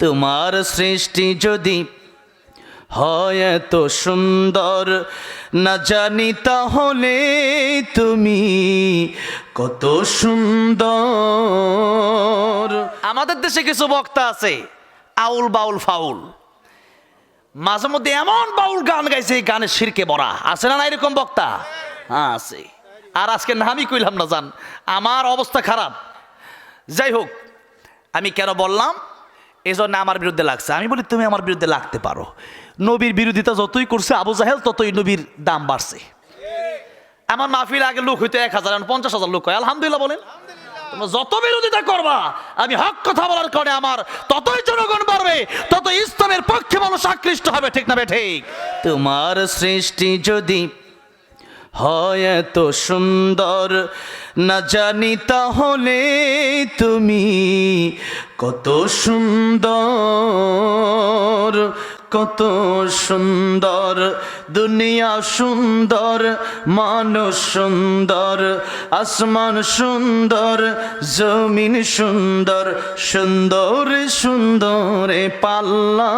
তোমার সৃষ্টি যদি হয় এত সুন্দর, না জানি তাহলে তুমি কত সুন্দর। আমাদের দেশে কিছু বক্তা আছে আউল বাউল ফাউল, মাঝে মধ্যে এমন বাউল গান গাইছে এই গানের শিরকে ভরা, আছে না এরকম বক্তা? হ্যাঁ আছে। আর আজকে নামই কইলাম না, জান আমার অবস্থা খারাপ। যাই হোক, আমি কেন বললাম, এই জন্য আমার বিরুদ্ধে লাগছে। আমি বলি তুমি আমার বিরুদ্ধে লাগতে পারো, নবীর বিরোধিতা যতই করছে আবু জাহেল ততই নবীর দাম বাড়ছে। আমার মাহফিল আগে লোক হইতো 1000, 50,000 লোক হয়, আলহামদুলিল্লাহ বলেন। তোমরা যত বিরোধিতা করবা, আমি হক কথা বলার কারণে আমার ততই জনগণ বাড়বে, তত ইসলামের পক্ষে মানুষ আকৃষ্ট হবে, ঠিক না বে ঠিক? তোমার সৃষ্টি যদি হয় এত সুন্দর, না জানি তাহলে তুমি কত সুন্দর, কত সুন্দর। দুনিয়া সুন্দর, মানুষ সুন্দর, আসমান সুন্দর, জমিন সুন্দর, সুন্দর সুন্দর পাল্লা।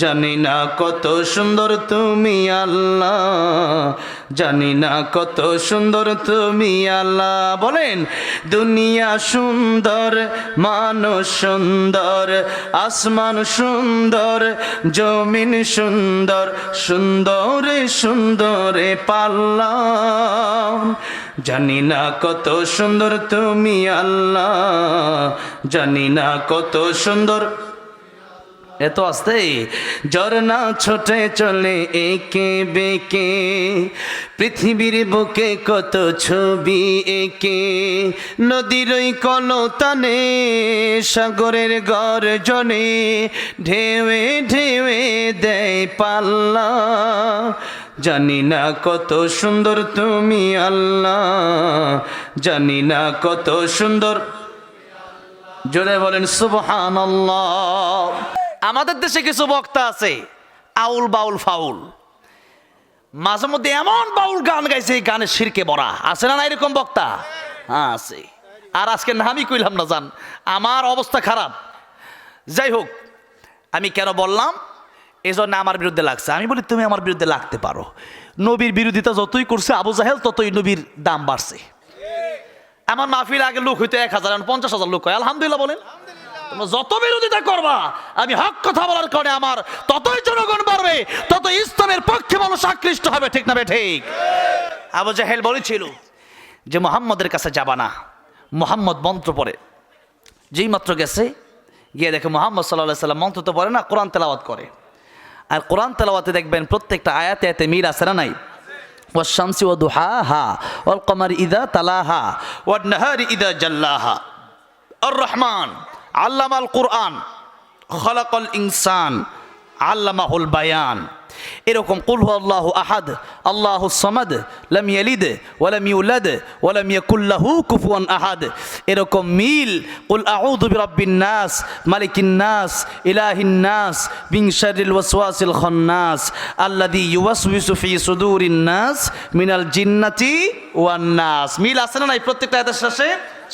জানি না কত সুন্দর তুমি আল্লাহ, জানি না কত সুন্দর তুমি আল্লাহ। বলেন, দুনিয়া সুন্দর, মানুষ সুন্দর, আসমান সুন্দর, জমিন সুন্দর, সুন্দর সুন্দর পাল্লা। জানি না কত সুন্দর তুমি আল্লাহ, জানি না কত সুন্দর। এত আসতে ঝরনা ছোটে চলে একে বেঁকে, পৃথিবীর বুকে কত ছবি এঁকে, নদীর ওই কলতানে, সাগরের গর্জনে, ঢেউে ঢেউে দেয় পাল্লা। জানি না কত সুন্দর তুমি আল্লাহ, জানি না কত সুন্দর। জোরে বলেন সুবহানাল্লাহ। আমাদের দেশে কিছু বক্তা আছে আউল বাউল ফাউল, মাঝে মধ্যে এমন বাউল গান গাইছে এই গানের শিরকে ভরা, আছে না এরকম বক্তা? হ্যাঁ আছে। আর আজকে নামই কইলাম না, জান আমার অবস্থা খারাপ। যাই হোক, আমি কেন বললাম, এই জন্য আমার বিরুদ্ধে লাগছে। আমি বলি তুমি আমার বিরুদ্ধে লাগতে পারো, নবীর বিরোধিতা যতই করছে আবু জাহেল ততই নবীর দাম বাড়ছে। আমার মাহফিল আগে লোক হইতো 1000, 50,000 লোক হয়, আলহামদুলিল্লাহ বলেন। তোমরা যত বিরোধিতা করবা, আমি হক কথা বলার কারণে আমার ততই জনগণ বাড়বে, তত ইসলামের পক্ষে মানুষ আকৃষ্ট হবে, ঠিক না বে ঠিক? আবু জাহেল বলেছিল যে মুহাম্মদের কাছে যাবা না। মুহাম্মদ মন্ত্র পড়ে, যেই মাত্র গেছে গিয়ে দেখে মুহাম্মদ সাল্লাল্লাহু আলাইহি সাল্লাম মন্ত্র তো পড়ে না, কোরআন তেলাওয়াত করে। আর কোরআন তেলাওয়াতে দেখবেন প্রত্যেকটা আয়াতে আয়াতে মিল আছে না নাই? والشمس وضحاها والقمر إذا تلاها والنهار إذا جلاها الرحمن علم القرآن خلق الإنسان علمه البيان। এরকম কুল হুয়াল্লাহু আহাদ আল্লাহুস সামাদ লাম ইয়ালিদ ওয়া লাম ইউলাদ ওয়া লাম ইয়াকুল লাহু কুফুয়ান আহাদ, এরকম মিল কুল আউযু বিরাব্বিন নাস মালিকিন নাস ইলাহিন নাস মিন শাররিল ওয়াসওয়াসিল খান্নাস আল্লাযী ইউওয়াসওয়িসু ফি সুদুরিন নাস মিনাল জিন্নাতি ওয়ান নাস। মিল আছে না নাই? প্রত্যেকটা আয়াতের শেষে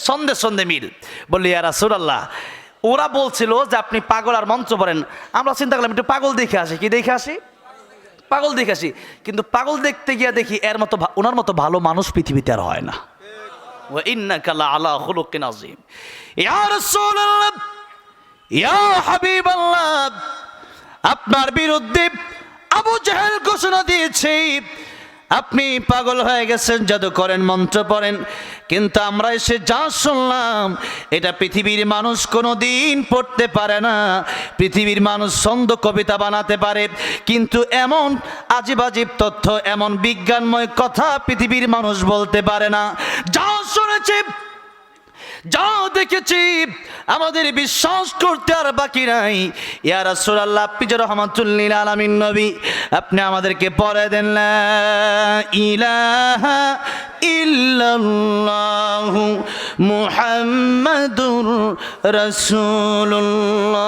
সন্দেহ সন্দেহ মিল। বলি ইয়া রাসূলুল্লাহ, ওরা বলছিল যে আপনি পাগল আর মন্ত্র পড়েন। আমরা চিন্তা করলাম একটু পাগল দেখে আসি। কি দেখে আসি? পাগল দেখে আসি। কিন্তু পাগল দেখতে গিয়ে দেখি এর মতো, ওনার মতো ভালো মানুষ পৃথিবীতে আর হয় না। ওয়া ইন্নাকা লাআলা খুলুকিন আযীম। ইয়া রাসূলুল্লাহ, ইয়া হাবিবাল্লাহ, আপনার বিরুদ্ধে আবু জাহেল ঘোষণা দিয়েছে আপনি পাগল হয়ে গেছেন, জাদু করেন, মন্ত্র পড়েন। কিন্তু আমরা এসে যা শুনলাম, এটা পৃথিবীর মানুষ কোনো দিন পড়তে পারে না। পৃথিবীর মানুষ ছন্দ কবিতা বানাতে পারে, কিন্তু এমন আজীব আজীব তথ্য, এমন বিজ্ঞানময় কথা পৃথিবীর মানুষ বলতে পারে না। যা শুনেছি, যা দেখেছি, আমাদের বিশ্বাস করতে আর বাকি নাই। ইয়া রাসূলুল্লাহ, আপনি যে রাহমাতুল লিল আলামিন নবী, আপনি আমাদেরকে পড়ে দেন লা ইলাহা ইল্লাল্লাহু মুহাম্মাদুর রাসূলুল্লাহ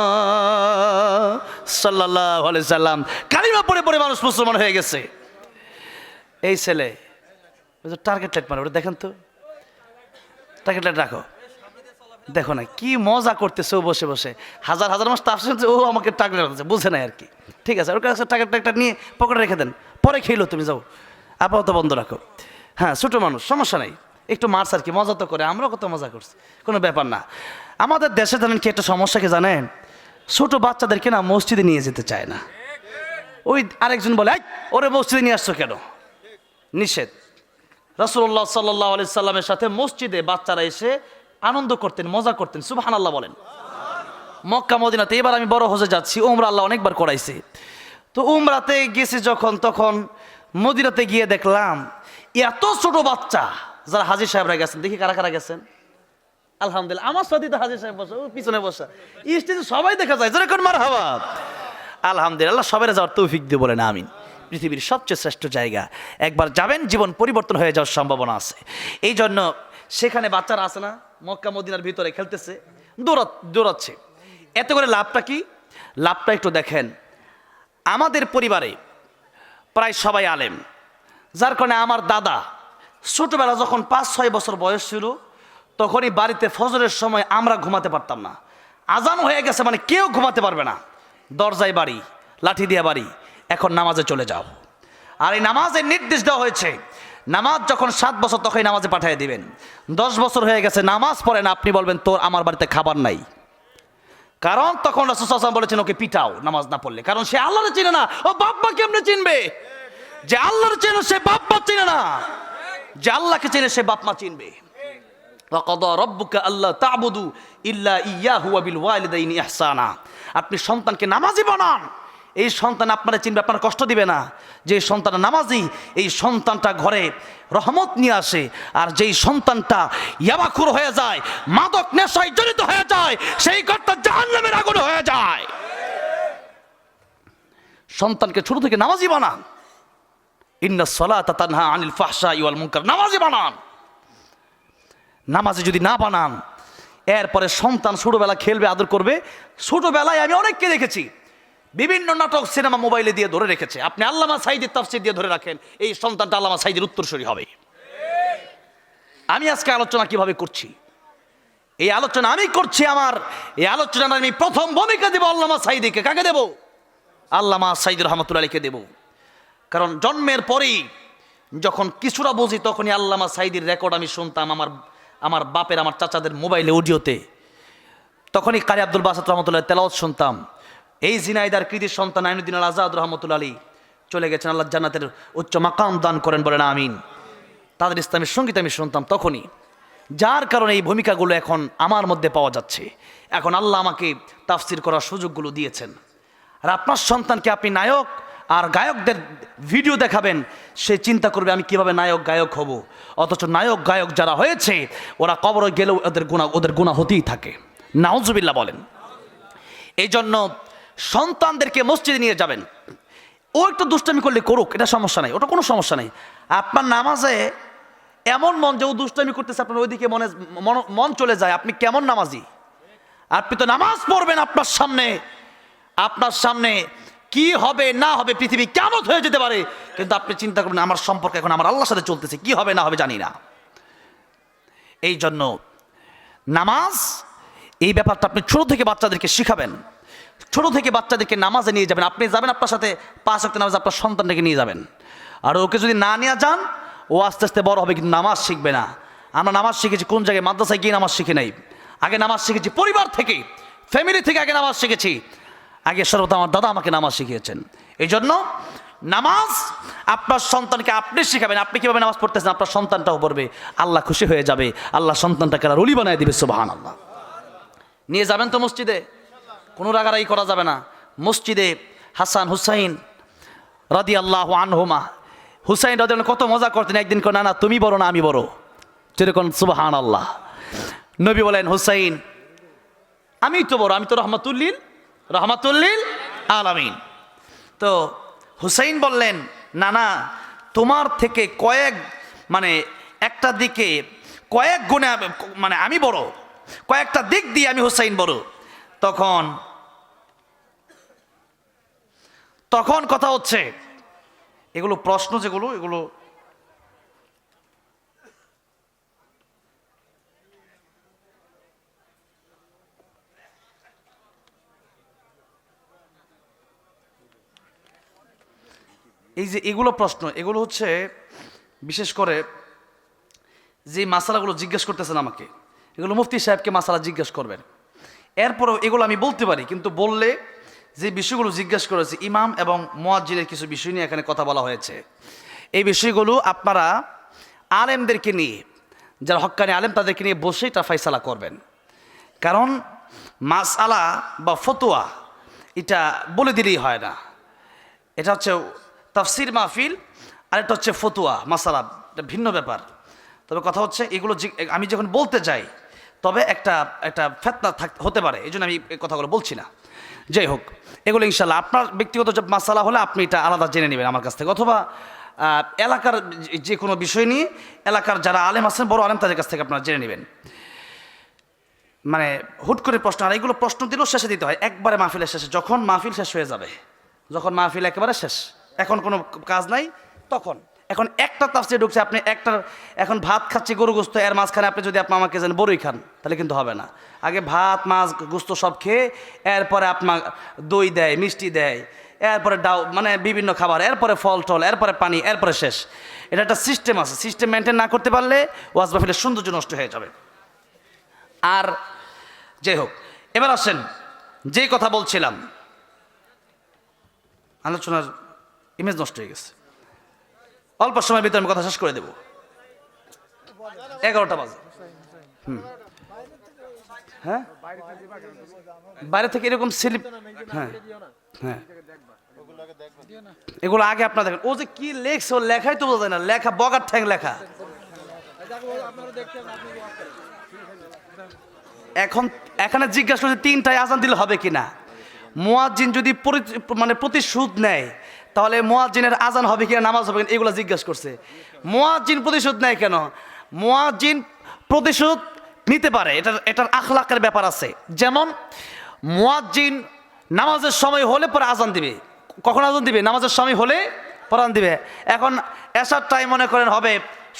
সাল্লাল্লাহু আলাইহি সাল্লাম। কালিমা পড়ে পড়ে মানুষ মুসলমান হয়ে গেছে। এই ছেলে টার্গেট লাইট মারে, ওটা দেখেন তো, টার্গেট লাইট রাখো, দেখো না কি মজা করতেছে ও বসে বসে, হাজার হাজার মাস তার সাথে ও আমাকে টাকা রাখছে, বুঝে নাই আর কি। ঠিক আছে, ওর কাছে টাকা নিয়ে পকেটে রেখে দেন, পরে খেলো, তুমি যাও, আপাতত বন্ধ রাখো। হ্যাঁ, ছোটো মানুষ, সমস্যা নাই, একটু মারছ আর কি, মজা তো করে, আমরাও কত মজা করছি, কোনো ব্যাপার না। আমাদের দেশে জানেন কি একটা সমস্যা কি জানেন, ছোটো বাচ্চাদেরকে না মসজিদে নিয়ে যেতে চায় না। ওই আরেকজন বলে, ওরে মসজিদে নিয়ে আসছো কেন, নিষেধ। রাসূলুল্লাহ সাল্লাল্লাহু আলাইহি সাল্লামের সাথে মসজিদে বাচ্চারা এসে আনন্দ করতেন, মজা করতেন, সুবহানাল্লাহ বলেন। মক্কা মদিনাতে এবার আমি বড় হজে যাচ্ছি, উমরা আল্লাহ অনেকবার করাইছে। তো উমরাতে গেছি যখন, তখন মদিনাতে গিয়ে দেখলাম এত ছোট বাচ্চা, যারা হাজী সাহেবরা গেছেন, দেখি কারা কারা গেছেন। আলহামদুলিল্লাহ, আমার সাথে তো হাজী সাহেব বসা, পিছনে বসা, স্টেজে সবাই দেখা যায়, যেরকম মারহাবা। আলহামদুলিল্লাহ, সবাই যাওয়ার তৌফিক দিয়ে বলেন আমিন। পৃথিবীর সবচেয়ে শ্রেষ্ঠ জায়গা, একবার যাবেন জীবন পরিবর্তন হয়ে যাওয়ার সম্ভাবনা আছে। এই জন্য সেখানে বাচ্চারা আছে না, মক্কা মদিনার ভিতরে খেলতেছে, দৌড়াচ্ছে। এত করে লাভটা কি? লাভটা একটু দেখেন, আমাদের পরিবারে প্রায় সবাই আলেম, যার কারণে আমার দাদা ছোটবেলা যখন 5-6 বছর বয়স ছিল, তখনই বাড়িতে ফজরের সময় আমরা ঘুমাতে পারতাম না। আজান হয়ে গেছে মানে কেউ ঘুমাতে পারবে না, দরজায় বাড়ি, লাঠি দিয়া বাড়ি, এখন নামাজে চলে যাও। আর এই নামাজের নির্দেশ দেওয়া হয়েছে, নামাজ যখন 7 বছর তখনই নামাজে পাঠিয়ে দিবেন। 10 বছর হয়ে গেছে নামাজ পড়ে না, আপনি বলবেন তোর আমার বাড়িতে খাবার নাই। কারণ তখন রাসূল সাল্লাল্লাহু আলাইহি ওয়াসাল্লাম বলেছেন ওকে পিটাও নামাজ না পড়লে, কারণ সে আল্লাহরে চিনে না। ও বাপ্পা কেমনে চিনবে? যে আল্লাহর চেনে সে বাপ মা চিনে না, যে আল্লাহকে চেনে সে বাপ মা চিনবে। ওয়াকাদা রাব্বুকা আল্লা তা'বুদু ইল্লা ইয়্যাহু ওয়া বিল ওয়ালিদাইনি ইহসানা। আপনি সন্তানকে নামাজি বানান, এই সন্তান আপনারা চিনবে, আপনার কষ্ট দিবে না। যে সন্তান নামাজি, এই সন্তানটা ঘরে রহমত নিয়ে আসে। আর যেই সন্তানটা ইয়াবাখুর হয়ে যায়, মাদক নেশায় জড়িত হয়ে যায়, সেই ঘরটা জাহান্নামের আগুন হয়ে যায়। সন্তানকে ছোট থেকে নামাজি বানান। ইন্নাস সালাতা তানহা আনিল ফাহশাই ওয়াল মুনকার, নামাজি বানান। নামাজি যদি না বানান, এরপরে সন্তান ছোটবেলা খেলবে, আদর করবে। ছোটবেলায় আমি অনেককে দেখেছি বিভিন্ন নাটক সিনেমা মোবাইলে দিয়ে ধরে রেখেছে। আপনি আল্লামা সাঈদীর তাফসীর দিয়ে ধরে রাখেন, এই সন্তানটা আল্লামা সাঈদীর উত্তরসূরি হবে। আমি আজকে আলোচনা কিভাবে করছি, এই আলোচনা আমি করছি, আমার এই আলোচনা আমি প্রথম ভূমিকা দেব আল্লামা সাঈদীকে। কাকে দেব? আল্লামা সাঈদী রহমাতুল্লাহ আলাইহিকে দেব। কারণ জন্মের পরেই যখন কিছুটা বুঝি, তখনই আল্লামা সাঈদীর রেকর্ড আমি শুনতাম আমার বাপের, আমার চাচাদের মোবাইলে, অডিওতে। তখনই কারি আব্দুল বাসাত রহমতুল্লাহ তেলাওয়াত শুনতাম। এই ঝিনাইদার কৃতির সন্তান আইনুদ্দিন আল আজাদ রহমতুল্লাহ আলী চলে গেছেন, আল্লাহ জান্নাতের উচ্চ মাকাম দান করেন, বলেন আমিন। তাদের ইসলামের সঙ্গীত আমি শুনতাম তখনই, যার কারণে এই ভূমিকাগুলো এখন আমার মধ্যে পাওয়া যাচ্ছে। এখন আল্লাহ আমাকে তাফসির করার সুযোগগুলো দিয়েছেন। আর আপনার সন্তানকে আপনি নায়ক আর গায়কদের ভিডিও দেখাবেন, সে চিন্তা করবে আমি কিভাবে নায়ক গায়ক হব। অথচ নায়ক গায়ক যারা হয়েছে, ওরা কবরে গেলেও ওদের গুনাহ হতেই থাকে। নাউজুবিল্লাহ বলেন। এই জন্য সন্তানদেরকে মসজিদে নিয়ে যাবেন। ও একটু দুষ্টামি করলে করুক, এটা সমস্যা নাই, ওটা কোনো সমস্যা নেই। আপনার নামাজে এমন মন যে ও দুষ্টামি করতেছে, আপনার ওইদিকে মন চলে যায়, আপনি কেমন নামাজি? আপনি তো নামাজ পড়বেন, আপনার সামনে কি হবে না হবে, পৃথিবী কিয়ামত হয়ে যেতে পারে, কিন্তু আপনি চিন্তা করবেন আমার সম্পর্ক এখন আমার আল্লাহর সাথে চলতেছে, কি হবে না হবে জানি না। এই জন্য নামাজ, এই ব্যাপারটা আপনি ছোট থেকে বাচ্চাদেরকে শিখাবেন। ছোট থেকে বাচ্চাদেরকে নামাজে নিয়ে যাবেন। আপনি যাবেন, আপনার সাথে 5 ওয়াক্ত নামাজ আপনার সন্তানটাকে নিয়ে যাবেন। আর ওকে যদি না নিয়ে যান, ও আস্তে আস্তে বড় হবে কিন্তু নামাজ শিখবে না। আমরা নামাজ শিখেছি কোন জায়গায়? মাদ্রাসায় গিয়ে নামাজ শিখে নাই। আগে নামাজ শিখেছি পরিবার থেকে, ফ্যামিলি থেকে আগে নামাজ শিখেছি। আগে সর্বদা আমার দাদা আমাকে নামাজ শিখিয়েছেন। এই জন্য নামাজ আপনার সন্তানকে আপনি শিখাবেন। আপনি কীভাবে নামাজ পড়তেছেন, আপনার সন্তানটাও পড়বে, আল্লাহ খুশি হয়ে যাবে, আল্লাহ সন্তানটাকে রুলি বানিয়ে দিবে। সুবহানাল্লাহ। নিয়ে যাবেন তো মসজিদে, কোনো রাগারাগি করা যাবে না। মসজিদে হাসান হুসাইন রাদিয়াল্লাহু আনহুমা, হুসাইন রাদিয়াল্লাহু কত মজা করতেন। একদিন কো, না না তুমি বড় না আমি বড়, যেরকম সুবহানাল্লাহ। নবী বলেন, হুসাইন আমি তো বড়, আমি তো রহমাতুল্লিল আলামিন। তো হুসাইন বললেন, না না তোমার থেকে একটা দিকে কয়েক গুণে আমি বড়, কয়েকটা দিক দিয়ে আমি হুসাইন বড়। তখন কথা হচ্ছে, এগুলো প্রশ্ন যেগুলো, এগুলো এই যে এগুলো প্রশ্ন, এগুলো হচ্ছে বিশেষ করে যে মাসালাগুলো জিজ্ঞেস করতেছেন আমাকে, এগুলো মুফতি সাহেবকে মাসালা জিজ্ঞেস করবেন। এরপরেও এগুলো আমি বলতে পারি, কিন্তু বললে যে বিষয়গুলো জিজ্ঞেস করেছে ইমাম এবং মুয়াজ্জিনের কিছু বিষয় নিয়ে এখানে কথা বলা হয়েছে, এই বিষয়গুলো আপনারা আলেমদেরকে নিয়ে, যারা হক্কানি আলেম তাদেরকে নিয়ে বসেই তা ফাইসালা করবেন। কারণ মাসআলা বা ফতোয়া এটা বলে দিলেই হয় না, এটা হচ্ছে তাফসির মাহফিল, আর এটা হচ্ছে ফতোয়া মাসালা, এটা ভিন্ন ব্যাপার। তবে কথা হচ্ছে এগুলো আমি যখন বলতে যাই তবে একটা ফেতনা হতে পারে, এই জন্য আমি এই কথাগুলো বলছি না। যাই হোক, এগুলো ইনশাল্লাহ আপনার ব্যক্তিগত যে মাসালা হলে আপনি এটা আলাদা জেনে নেবেন আমার কাছ থেকে, অথবা এলাকার যে কোনো বিষয় নিয়ে এলাকার যারা আলেম আছেন, বড় আলেম, তাদের কাছ থেকে আপনারা জেনে নেবেন। মানে হুট করে প্রশ্ন, আর এইগুলো প্রশ্ন দিলেও শেষে দিতে হয়, একবারে মাহফিলের শেষে, যখন মাহফিল শেষ হয়ে যাবে, যখন মাহফিল একেবারে শেষ, এখন কোনো কাজ নাই তখন। এখন একটা তাফসীর ঢুকছে, আপনি এখন ভাত খাচ্ছি গরু গোস্ত, এর মাঝখানে আপনি যদি আপনি আমাকে যেন বড়ই খান, তাহলে কিন্তু হবে না। আগে ভাত মাছ গোস্ত সব খেয়ে এরপরে আপনার দই দেয়, মিষ্টি দেয়, এরপরে ডাউ মানে বিভিন্ন খাবার, এরপরে ফল টল, এরপরে পানি, এরপরে শেষ। এটা একটা সিস্টেম আছে, সিস্টেম মেনটেন না করতে পারলে ওয়াজ মাহফিলের সৌন্দর্য নষ্ট হয়ে যাবে। আর যাই হোক, এবার আসেন যে কথা বলছিলাম, আলোচনার ইমেজ নষ্ট হয়ে গেছে, অল্প সময়ের ভিতরে আমি কথা শেষ করে দেব, 11টা বাজে। হ্যাঁ, বাইরে থেকে এরকম স্লিপ, হ্যাঁ হ্যাঁ, এগুলো আগে আপনারা দেখেন। ও যে কি লেখছে, ও লেখাই তো বোঝা যায় না, লেখা বগার ঠ্যাং লেখা। এখন এখানে জিজ্ঞাসা করছে 3টায় আজান দিলে হবে কিনা। মুয়াজ্জিন যদি মানে প্রতিশোধ নেয়, তাহলে মুয়াজ্জিনের আজান হবে কিনা, নামাজ হবে কিনা, এগুলো জিজ্ঞাসা করছে। মুয়াজ্জিন প্রতিশোধ নেয় কেন? মুয়াজ্জিন প্রতিশোধ নিতে পারে, এটার আখলাকের ব্যাপার আছে। যেমন মুয়াজ্জিন নামাজের সময় হলে পরে আজান দিবে। কখন আজান দিবে? নামাজের সময় হলে পরে আজান দিবে। এখন এশার টাইম মনে করেন হবে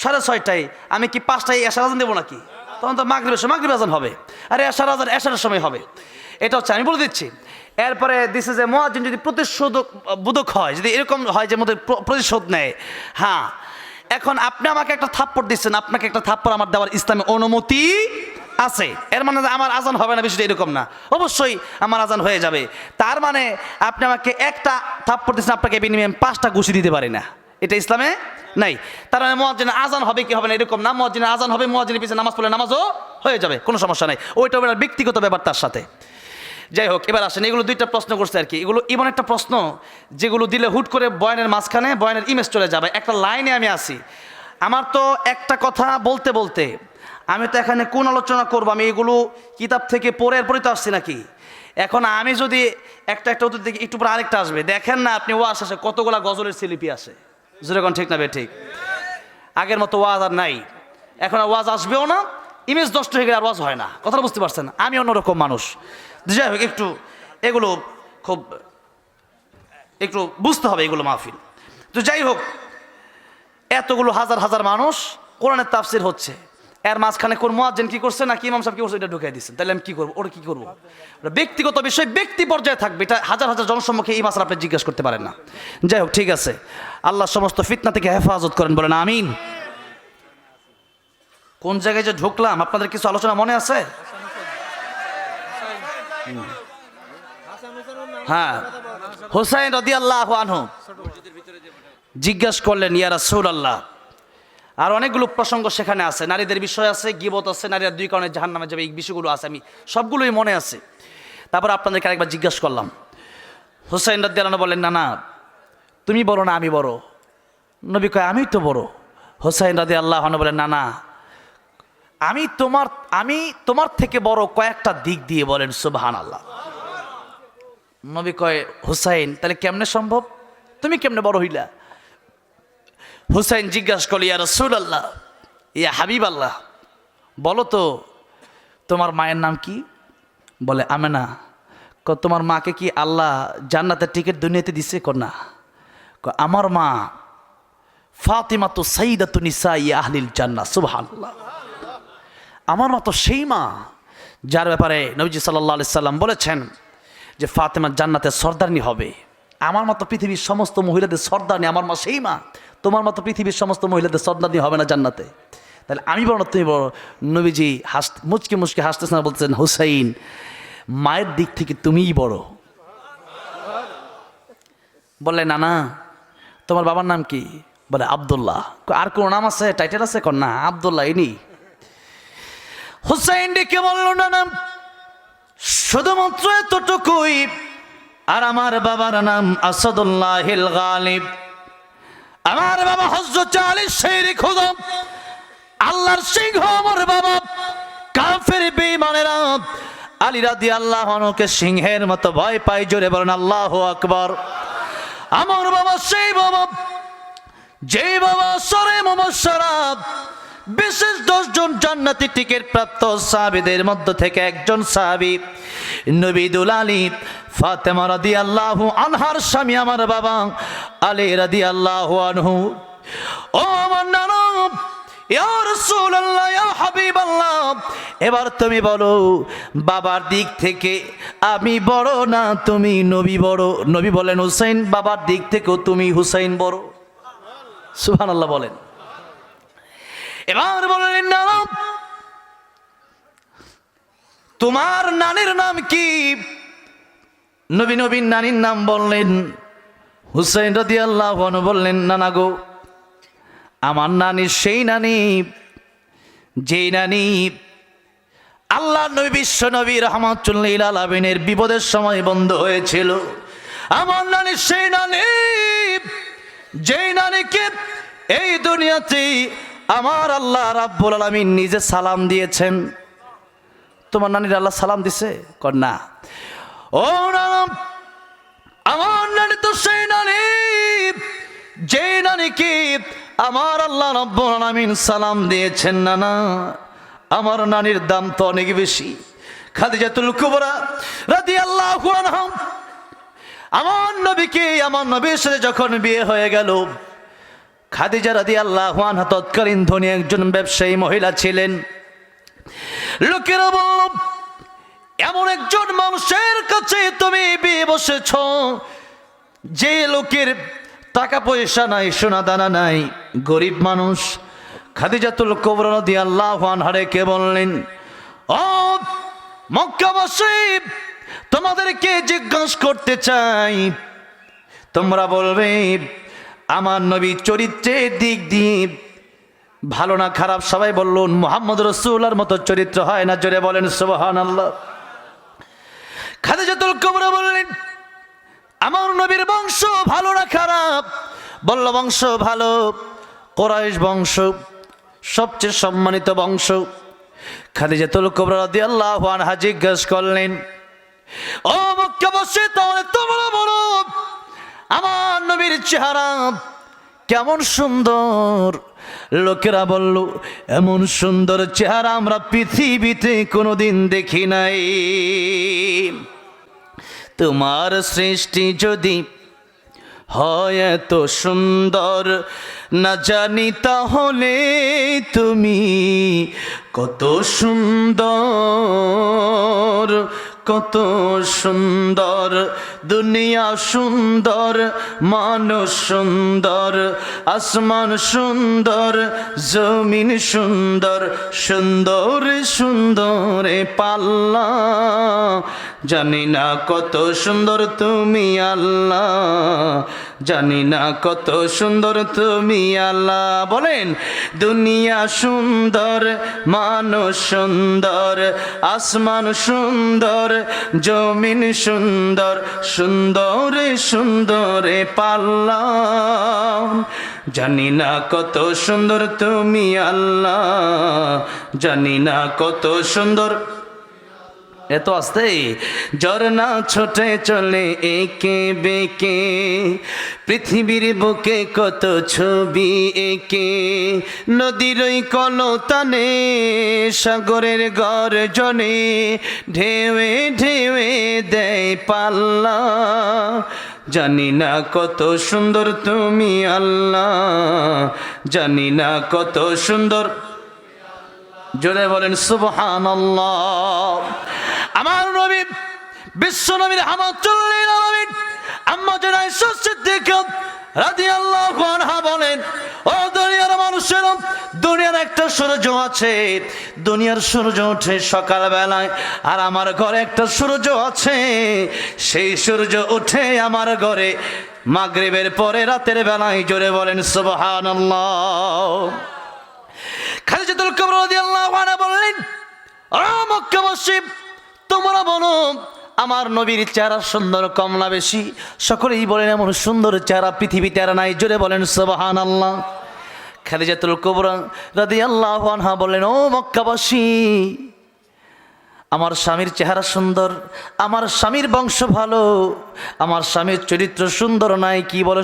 6:30, আমি কি 5টায় এশার আজান দেবো নাকি? তখন তো মাগরিবের আজান হবে, আর এশার আজান এশারের সময় হবে। এটা হচ্ছে, আমি বলে দিচ্ছি। এরপরে দিছে যে মুয়াজ্জিন যদি প্রতিশোধক হয়, যদি এরকম হয় যে মধ্যে প্রতিশোধ নেয়, হ্যাঁ, এখন আপনি আমাকে একটা থাপ্পড় দিচ্ছেন, আপনাকে একটা থাপ্পড় আমার দেওয়ার ইসলামে অনুমতি আছে। এর মানে আমার আজান হবে না, বিষয়টা এরকম না, অবশ্যই আমার আজান হয়ে যাবে। তার মানে আপনি আমাকে একটা থাপ্পড় দিচ্ছেন, আপনাকে বিনিময়ে 5টা ঘুষি দিতে পারি না, এটা ইসলামে নাই। তার মানে মুয়াজ্জিনের আজান হবে কি হবে না এরকম না, মুয়াজ্জিনের আজান হবে, মুয়াজ্জিনের পিছনে নামাজ পড়লে নামাজও হয়ে যাবে, কোনো সমস্যা নাই। ওইটা ওনার ব্যক্তিগত ব্যাপার তার সাথে। যাই হোক, এবার আসেন, এগুলো 2টা প্রশ্ন করছে আর কি। এগুলো এমন একটা প্রশ্ন যেগুলো দিলে হুট করে বয়ানের মাঝখানে বয়ানের ইমেজ চলে যাবে। একটা লাইনে আমি আসি, আমার তো একটা কথা বলতে বলতে আমি তো এখানে কোন আলোচনা করবো, আমি এগুলো কিতাব থেকে পড়ে এরপরই তো আসছি নাকি। এখন আমি যদি একটা উত্তর দিকে, একটু পরে আরেকটা আসবে, দেখেন না আপনি ওয়াজ আসে কতগুলা গজলের স্লিপি আসে, যেরকম ঠিক না বে ঠিক। আগের মতো ওয়াজ আর নাই, এখন আর ওয়াজ আসবেও না, ইমেজ নষ্ট হয়ে গেলে আর ওয়াজ হয় না। কথাটা বুঝতে পারছেন? আমি অন্যরকম মানুষ। যাই হোক, এগুলো খুব একটু বুঝতে হবে এগুলো মাহফিল। তো যাই হোক, এতগুলো হাজার হাজার মানুষ কোরআনের তাফসির হচ্ছে, এর মাঝখানে কোন মুয়াজ্জিন কি করছে না কি ইমাম সাহেব কি করছে, এটা ঢুকাই দিচ্ছেন, তাহলে আমি কি করবো? ওটা কি করবো? ব্যক্তিগত বিষয় ব্যক্তি পর্যায়ে থাকবে, এটা হাজার হাজার জনসম্মুখে এই মাসলা আপনি জিজ্ঞাসা করতে পারেন না। যাই হোক, ঠিক আছে, আল্লাহ সমস্ত ফিতনা থেকে হেফাজত করেন, বলেন আমিন। কোন জায়গায় যে ঢুকলাম, আপনাদের কিছু আলোচনা মনে আছে? হ্যাঁ, হুসাইন রাদিয়াল্লাহু আনহু জিজ্ঞাসা করলেন, ইয়া রাসূলুল্লাহ। আর অনেকগুলো প্রসঙ্গ সেখানে আছে, নারীদের বিষয় আছে, গীবত আছে, নারীরা 2 কারণে জাহান্নামে যাবে, এই বিষয়গুলো আছে, আমি সবগুলোই মনে আছে। তারপর আপনাদেরকে আরেকবার জিজ্ঞাসা করলাম। হুসাইন রাদিয়াল্লাহু আনহু বলেন, না তুমি বলো না আমি বড়। নবী কয়, আমি তো বড়। হুসাইন রাদিয়াল্লাহু আনহু বলেন, না আমি তোমার থেকে বড় কয়েকটা দিক দিয়ে, বলেন সুবহানাল্লাহ। নবী কয়, হুসাইন তাহলে কেমনে সম্ভব, তুমি কেমনে বড় হইলা? হুসাইন জিজ্ঞাসা করল, ইয়া রাসূলুল্লাহ, ইয়া হাবিবাল্লাহ, বলো তো তোমার মায়ের নাম কি? বলে আমেনা। তোমার মাকে কি আল্লাহ জান্নাতের টিকিট দুনিয়াতে দিছে? না। আমার মা ফাতিমাতু সাইয়্যিদাতু নিসাই আহলিল জান্নাহ। সুবহানাল্লাহ। আমার মা তো সেই মা যার ব্যাপারে নবীজি সাল্লাল্লাহু আলাইহি সাল্লাম বলেছেন যে ফাতেমা জান্নাতের সর্দারনি হবে। আমার মতো পৃথিবীর সমস্ত মহিলাদের সর্দারনি আমার মা সেই মা, তোমার মতো পৃথিবীর সমস্ত মহিলাদের সর্দারনি হবে না জান্নাতে। তাহলে আমি বড় না তুমি বড়? নবীজি মুচকে মুচকে হাসতেছেন আর বলতেছেন, হুসাইন মায়ের দিক থেকে তুমিই বড়। বললে না না তোমার বাবার নাম কি? বলে আব্দুল্লাহ। আর কোনো নাম আছে, টাইটেল আছে? না আব্দুল্লাহ ইনি। হুসাইন ডেকে বলল না না শুধুমাত্র এতটুকুই, আর আমার বাবার নাম আসাদুল্লাহিল গালিব। আমার বাবা হযরত আলী শের খোদা, আল্লাহর সিংহ আমার বাবা। কাফের বেঈমানেরা আলী রাদিয়াল্লাহু আনহুকে সিংহের মতো ভয় পায়। জোরে বলেন আল্লাহু আকবার। আমার বাবা সেই বাবা, যেই বাবা সরে মুবাশশারা বিশেষ 10 জন জান্নাতি টিকিট প্রাপ্ত সাহাবীদের মধ্য থেকে একজন সাহাবী নবী দুলালী ফাতেমা রাদিয়াল্লাহু আনহার স্বামী আমার বাবা আলী রাদিয়াল্লাহু আনহু। ও আমার নানা, ইয়া রাসূলুল্লাহ, ইয়া হাবিবাল্লাহ, এবার তুমি বলো বাবার দিক থেকে আমি বড় না তুমি নবী বড়? নবী বলেন হুসাইন, বাবার দিক থেকেও তুমি হুসাইন বড়। সুবহানাল্লাহ বলেন। এবার বললেন না তোমার নানির নাম কি? নবীর নানির নাম বললেন হুসাইন রাদিয়াল্লাহু আনহু। বললেন নানা গো, আমার নানি সেই নানি যেই নানি আল্লাহ নবী বিশ্ব নবী রাহমাতুল লিল আলামিনের বিপদের সময় বন্ধ হয়েছিল। আমার নানি সেই নানি যেই নানিকে এই দুনিয়াতে আমার আল্লাহ রাব্বুল আলামিন নিজে সালাম দিয়েছেন। তোমার নানির আল্লাহ সালাম দিছে? কর না। ও নানা, আমার নানি তো সেই নানি যেই নানিকে আমার আল্লাহ রাব্বুল আলামিন সালাম দিয়েছেন। নানা, আমার নানির দাম তো অনেক বেশি। খাদিজাতুল কুবরা রাদিয়াল্লাহু আনহা আমার নবীকে, আমার নবীর সাথে যখন বিয়ে হয়ে গেল, খাদিজা রাদিয়াল্লাহু আনহা তৎকালীন ধনী একজন ব্যবসায়ী মহিলা ছিলেন। লোকেরা বলল, এমন একজন মানুষের কাছে তুমি বিয়ে বসেছ যে লোকের টাকা পয়সা নাই, সোনা দানা নাই, গরিব মানুষ। খাদিজাতুল কুবরা রাদিয়াল্লাহু আনহা কে বললেন, ও মক্কাবাসী, তোমাদেরকে জিজ্ঞাসা করতে চাই, তোমরা বলবে আমার নবী চরিত্রের দিক দিয়ে ভালো না খারাপ? সবাই বললেন মুহাম্মদ রাসূলুল্লাহর মতো চরিত্র হয় না। জোরে বলেন সুবহানাল্লাহ। খাদিজাতুল কুবরা বললেন, আমার নবীর বংশ ভালো না খারাপ? বলল বংশ ভালো, কুরাইশ বংশ, সবচেয়ে সম্মানিত বংশ। খাদিজাতুল কুবরা রাদিয়াল্লাহু আনহা জিজ্ঞাসা করলেন, ও মক্কাবাসী, তাহলে তোমরা বলো আমার নবীর চেহারা কেমন সুন্দর? লোকেরা বলল, এমন সুন্দর চেহারা আমরা পৃথিবীতে কোনোদিন দেখি নাই। তোমার সৃষ্টি যদি হয় এত সুন্দর, না জানি তাহলে তুমি কত সুন্দর, কত সুন্দর। দুনিয়া সুন্দর, মানুষ সুন্দর, আসমান সুন্দর, জমিন সুন্দর, সুন্দর সুন্দর পাল্লা। জানি না কত সুন্দর তুমি আল্লাহ, জানি না কত সুন্দর তুমি আল্লাহ। বলেন, দুনিয়া সুন্দর, মানুষ সুন্দর, আসমান সুন্দর, জমিন সুন্দর, সুন্দর সুন্দর পাল্লা। জানি না কত সুন্দর তুমি আল্লাহ, জানি না কত সুন্দর। এত আস্তে ঝরনা ছোটে চলে একে বেঁকে, পৃথিবীর বুকে কত ছবি এঁকে, নদীর ওই কলতানে, সাগরের গর্জনে, ঢেউে ঢেউে দেয় পাল্লা। জানি না কত সুন্দর তুমি আল্লাহ, জানি না কত সুন্দর। জোরে বলেন সুবহানাল্লাহ। আমার নবী বিশ্ব নবীর রাহমাতুল লিল আলামিন আম্মা জান আয়েশা সিদ্দিকা রাদিয়াল্লাহু আনহা বলেন, ও দুনিয়ার মানুষের, দুনিয়ার একটা সূর্য আছে, দুনিয়ার সূর্য ওঠে সকাল বেলায়, আর আমার ঘরে একটা সূর্য আছে, সেই সূর্য উঠে আমার ঘরে মাগরিবের পরে রাতের বেলায়। জোরে বলেন সুবহানাল্লাহ। খাদিজাতুল কুবরা রাদিয়াল্লাহু আনহা বললেন, ও মক্কাবাসী, তোমরা বলো আমার নবীর চেহারা সুন্দর কমলা বেশি? সকলেই বলেন এমন সুন্দর চেহারা পৃথিবীতে আর নাই। জোরে বলেন সুবহানাল্লাহ। খাদিজাতুল কুবরা রাদিয়াল্লাহু আনহা বললেন, ও মক্কাবাসী, আমার স্বামীর চেহারা সুন্দর, আমার স্বামীর বংশ ভালো, আমার স্বামীর চরিত্র সুন্দর নাই, কি বলে